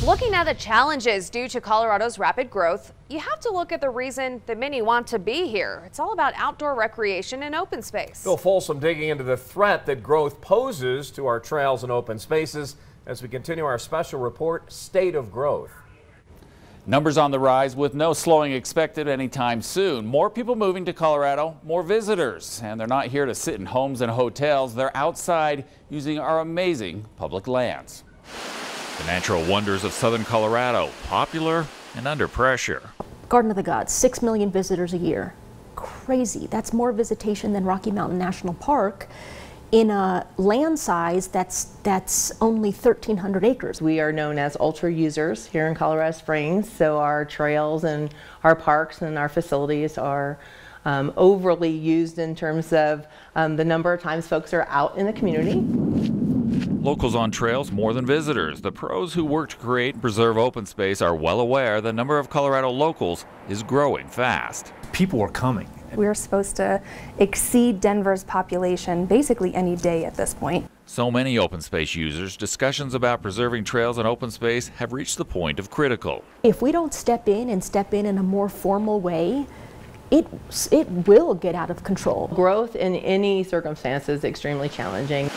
Looking at the challenges due to Colorado's rapid growth, you have to look at the reason that many want to be here. It's all about outdoor recreation and open space. Bill Folsom digging into the threat that growth poses to our trails and open spaces as we continue our special report, State of Growth. Numbers on the rise with no slowing expected anytime soon. More people moving to Colorado, more visitors, and they're not here to sit in homes and hotels. They're outside using our amazing public lands. The natural wonders of southern Colorado, popular and under pressure. Garden of the Gods, 6 million visitors a year. Crazy. That's more visitation than Rocky Mountain National Park in a land size that's only 1,300 acres. We are known as ultra users here in Colorado Springs, so our trails and our parks and our facilities are overly used in terms of the number of times folks are out in the community. Locals on trails more than visitors. The pros who work to create and preserve open space are well aware the number of Colorado locals is growing fast. People are coming. We're supposed to exceed Denver's population basically any day at this point. So many open space users, discussions about preserving trails and open space have reached the point of critical. If we don't step in a more formal way, it will get out of control. Growth in any circumstance is extremely challenging.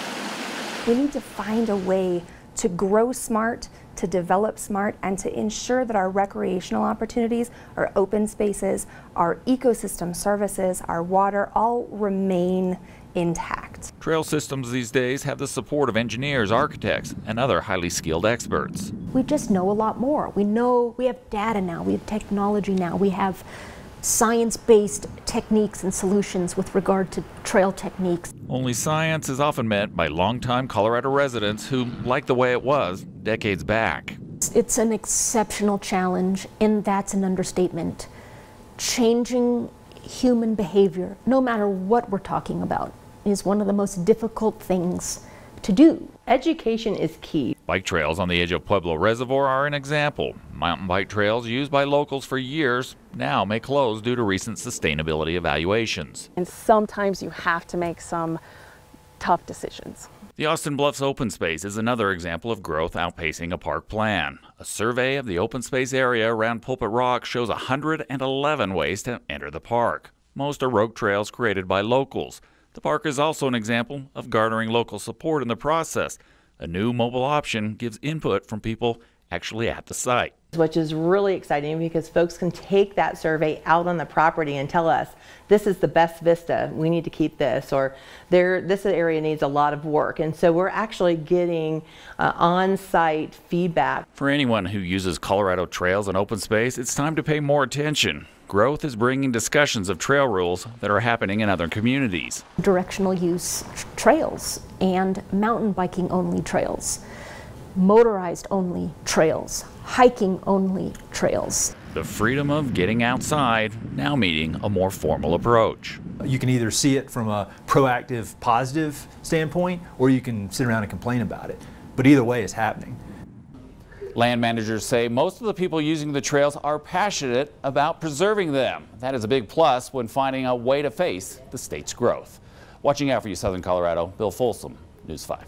We need to find a way to grow smart, to develop smart, and to ensure that our recreational opportunities, our open spaces, our ecosystem services, our water all remain intact. Trail systems these days have the support of engineers, architects, and other highly skilled experts. We just know a lot more. We have data now, we have technology now, we have science-based techniques and solutions with regard to trail techniques. Only science is often met by longtime Colorado residents who like the way it was decades back. It's an exceptional challenge, and that's an understatement. Changing human behavior, no matter what we're talking about, is one of the most difficult things to do. Education is key. Bike trails on the edge of Pueblo Reservoir are an example. Mountain bike trails used by locals for years now may close due to recent sustainability evaluations. And sometimes you have to make some tough decisions. The Austin Bluffs open space is another example of growth outpacing a park plan. A survey of the open space area around Pulpit Rock shows 111 ways to enter the park. Most are rogue trails created by locals. The park is also an example of garnering local support in the process. A new mobile option gives input from people actually at the site. Which is really exciting because folks can take that survey out on the property and tell us, this is the best vista, we need to keep this, or this area needs a lot of work. And so we're actually getting on-site feedback. For anyone who uses Colorado trails and open space, it's time to pay more attention. Growth is bringing discussions of trail rules that are happening in other communities. Directional use trails and mountain biking only trails, motorized only trails, hiking only trails. The freedom of getting outside now meeting a more formal approach. You can either see it from a proactive, positive standpoint, or you can sit around and complain about it. But either way, it's happening. Land managers say most of the people using the trails are passionate about preserving them. That is a big plus when finding a way to face the state's growth. Watching out for you, Southern Colorado, Bill Folsom, News 5.